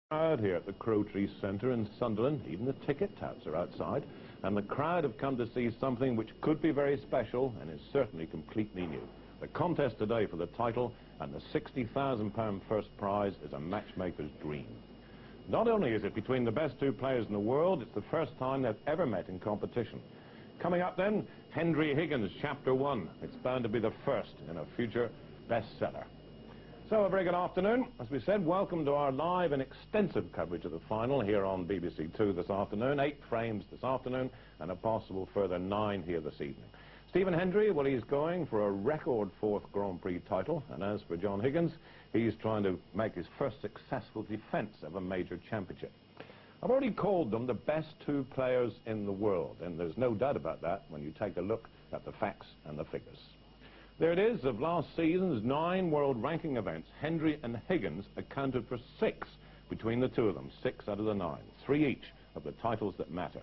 Crowd here at the Tree Centre in Sunderland. Even the ticket touts are outside, and the crowd have come to see something which could be very special and is certainly completely new. The contest today for the title and the £60,000 first prize is a matchmaker's dream. Not only is it between the best two players in the world, it's the first time they've ever met in competition. Coming up then, Henry Higgins, Chapter 1. It's bound to be the first in a future bestseller. So a very good afternoon. As we said, welcome to our live and extensive coverage of the final here on BBC Two this afternoon. 8 frames this afternoon and a possible further 9 here this evening. Stephen Hendry, well, he's going for a record 4th Grand Prix title, and as for John Higgins, he's trying to make his first successful defence of a major championship. I've already called them the best 2 players in the world, and there's no doubt about that when you take a look at the facts and the figures. There it is, of last season's 9 world ranking events, Hendry and Higgins accounted for 6 between the two of them, 6 out of the 9, 3 each of the titles that matter.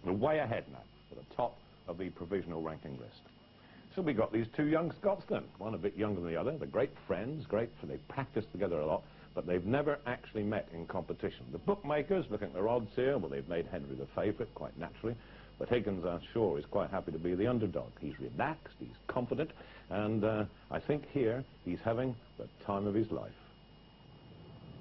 They're way ahead now, at the top of the provisional ranking list. So we got these 2 young Scotsmen, one a bit younger than the other. They're great friends, they practice together a lot, but they've never actually met in competition. The bookmakers, looking at their odds here, well, they've made Henry the favourite, quite naturally. But Higgins, I'm sure, is quite happy to be the underdog. He's relaxed, he's confident, and I think here he's having the time of his life.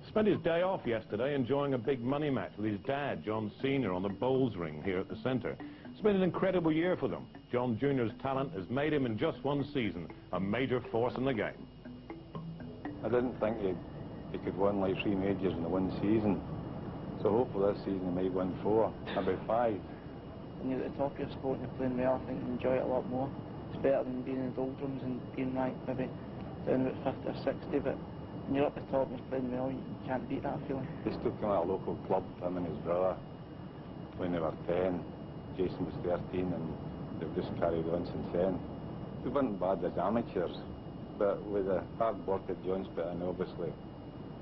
Spent his day off yesterday enjoying a big money match with his dad, John Sr., on the bowls ring here at the centre. It's been an incredible year for them. John Jr.'s talent has made him, in just one season, a major force in the game. I didn't think he could win like 3 majors in the one season. So hopefully this season he might win 4, maybe 5. When you're at the top of your sport and you're playing well, I think you enjoy it a lot more. It's better than being in the doldrums and being ranked maybe down about 50 or 60, but when you're up the top and you're playing well, you can't beat that feeling. He still came out of a local club, him and his brother, when they were 10. Jason was 13, and they've just carried on since then. We weren't bad as amateurs, but with the hard work that John's put in, obviously,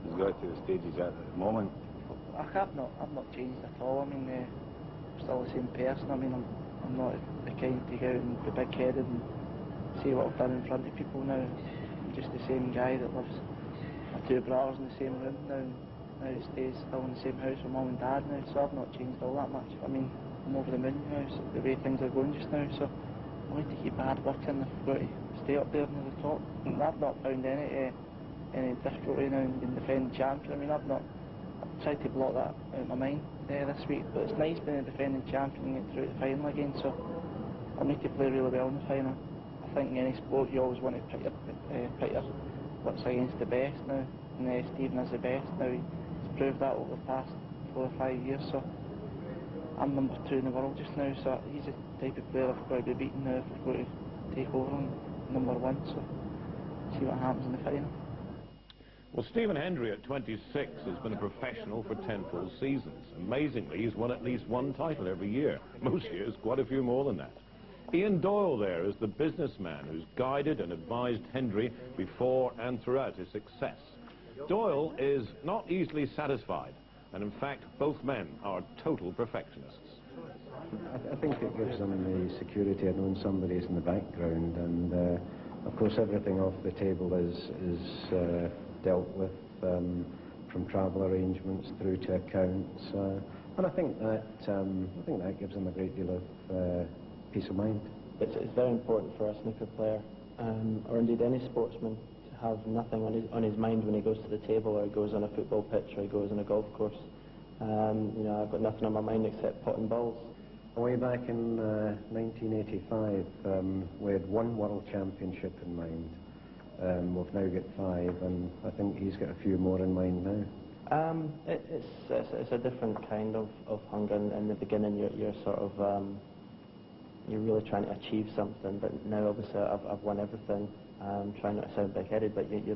he's got to the stage he's at the moment. I've not changed at all. I mean, I'm still the same person. I mean, I'm not the kind to go out and be big-headed and say what I've done in front of people now. I'm just the same guy that lives with 2 brothers in the same room now. Now he stays still in the same house with Mum and Dad now, so I've not changed all that much. I mean, I'm over the moon now, so the way things are going just now, so I need to keep hard working if I've got to stay up there near the top. And I've not found any difficulty now in being defending champion. I mean, I've tried to block that out of my mind this week, but it's nice being a defending champion and get through the final again, so I need to play really well in the final. I think in any sport you always want to put your what's against the best now, and Stephen is the best now. He's proved that over the past 4 or 5 years, so I'm number 2 in the world just now, so he's the type of player I've got to be beaten now if I've got to take over on number 1, so see what happens in the final. Well, Stephen Hendry at 26 has been a professional for 10 full seasons. Amazingly, he's won at least 1 title every year. Most years, quite a few more than that. Ian Doyle there is the businessman who's guided and advised Hendry before and throughout his success. Doyle is not easily satisfied, and in fact, both men are total perfectionists. I think it gives them the security of knowing somebody's in the background, and of course everything off the table is dealt with, from travel arrangements through to accounts, and I think that gives them a great deal of peace of mind. It's very important for a snooker player, or indeed any sportsman, to have nothing on his mind when he goes to the table, or he goes on a football pitch, or he goes on a golf course. You know, I've got nothing on my mind except pot and balls. Way back in 1985, we had 1 world championship in mind. We've now got 5, and I think he's got a few more in mind now. It's a different kind of hunger. In the beginning, you're sort of you're really trying to achieve something, but now obviously I've won everything. I'm trying not to sound big-headed, but you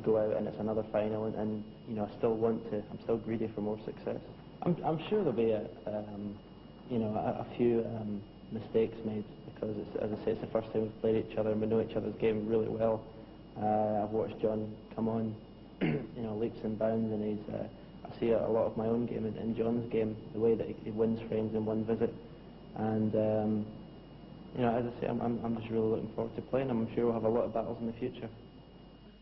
go out and it's another final, and you know, I'm still greedy for more success. I'm sure there'll be a few mistakes made, because as I say, it's the first time we've played each other and we know each other's game really well. I've watched John come on, you know, leaps and bounds, and I see a lot of my own game in John's game, the way that he wins frames in one visit, and you know, as I say, I'm just really looking forward to playing. I'm sure we'll have a lot of battles in the future.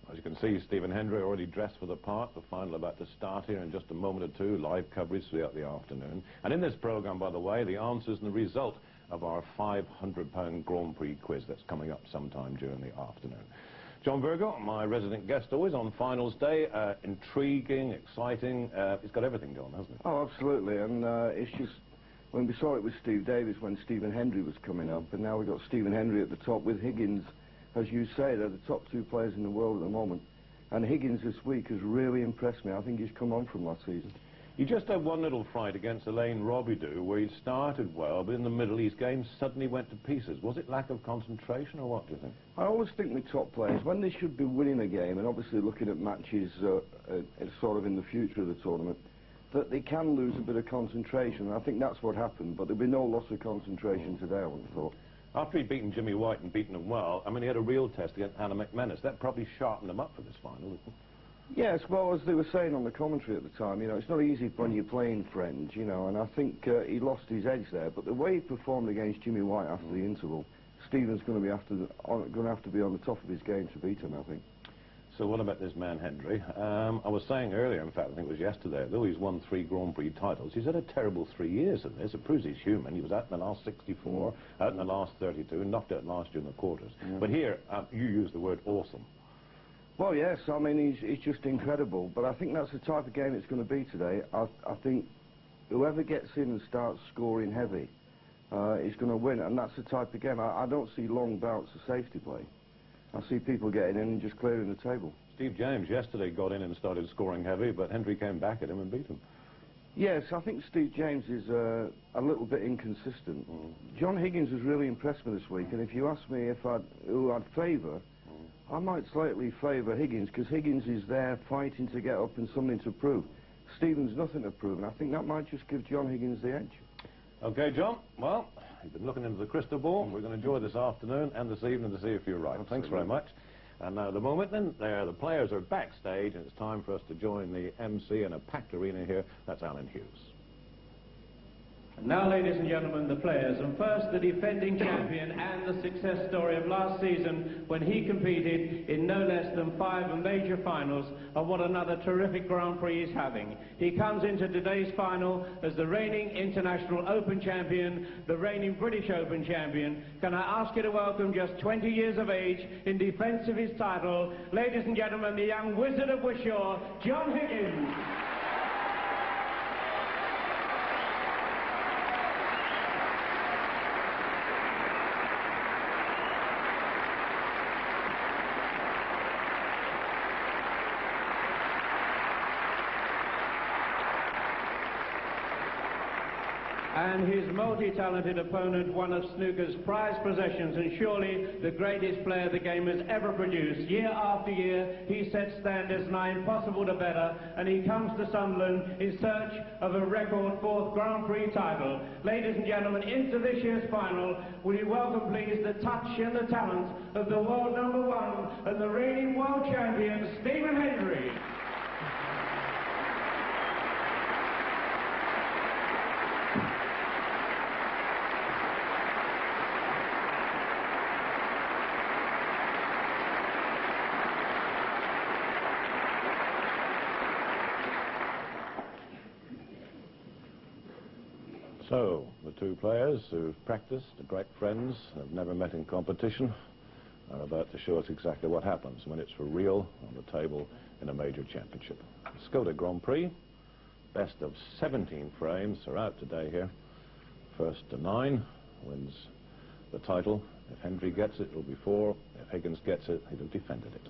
As you can see, Stephen Hendry already dressed for the part. The final about to start here in just a moment or two. Live coverage throughout the afternoon. And in this programme, by the way, the answers and the result of our £500 Grand Prix quiz that's coming up sometime during the afternoon. John Virgo, my resident guest always on finals day. Intriguing, exciting. It's got everything going, hasn't it? Oh, absolutely. And it's just, when we saw it with Steve Davis when Stephen Hendry was coming up, and now we've got Stephen Hendry at the top with Higgins. As you say, they're the top two players in the world at the moment. And Higgins this week has really impressed me. I think he's come on from last season. You just had one little fright against Alain Robidoux where he started well, but in the middle his game suddenly went to pieces. Was it lack of concentration or what, do you think? I always think with top players, when they should be winning a game, and obviously looking at matches sort of in the future of the tournament, that they can lose a bit of concentration. And I think that's what happened, but there'll be no loss of concentration today, I would have thought. After he'd beaten Jimmy White and beaten him well, I mean, he had a real test against Anna McManus. That probably sharpened him up for this final, isn't it? Yes, well, as they were saying on the commentary at the time, you know, it's not easy when you're playing friends, you know, and I think he lost his edge there. But the way he performed against Jimmy White after the interval, Stephen's going to have to be on the top of his game to beat him, I think. So what about this man, Hendry? I was saying earlier, in fact, I think it was yesterday, though he's won 3 Grand Prix titles, he's had a terrible 3 years in this. It proves he's human. He was out in the last 64, out in the last 32, and knocked out last year in the quarters. But here, you use the word awesome. Well, yes, I mean, he's just incredible, but I think that's the type of game it's going to be today. I think whoever gets in and starts scoring heavy is going to win, and that's the type of game. I don't see long bouts of safety play. I see people getting in and just clearing the table. Steve James yesterday got in and started scoring heavy, but Hendry came back at him and beat him. Yes, I think Steve James is a little bit inconsistent. John Higgins has really impressed me this week, and if you ask me who I'd favour, I might slightly favour Higgins, because Higgins is there fighting to get up and something to prove. Stephen's nothing to prove, and I think that might just give John Higgins the edge. OK, John, well, you've been looking into the crystal ball. We're going to enjoy this afternoon and this evening to see if you're right. Thanks very much. And now, at the moment, then, the players are backstage, and it's time for us to join the MC in a packed arena here. That's Alan Hughes. Now, ladies and gentlemen, the players, and first the defending champion and the success story of last season when he competed in no less than 5 major finals, and what another terrific Grand Prix he's having. He comes into today's final as the reigning International Open champion, the reigning British Open champion. Can I ask you to welcome, just 20 years of age, in defence of his title, ladies and gentlemen, the young Wizard of Wishaw, John Higgins. And his multi-talented opponent, one of snooker's prized possessions, and surely the greatest player the game has ever produced. Year after year, he sets standards nigh impossible to better, and he comes to Sunderland in search of a record 4th Grand Prix title. Ladies and gentlemen, into this year's final, will you welcome, please, the touch and the talent of the world #1 and the reigning world champion, Stephen Hendry. So, the 2 players who've practiced, are great friends, have never met in competition, are about to show us exactly what happens when it's for real on the table in a major championship. Skoda Grand Prix, best of 17 frames are out today here. First to 9 wins the title. If Hendry gets it, it'll be 4. If Higgins gets it, he'll have defended it.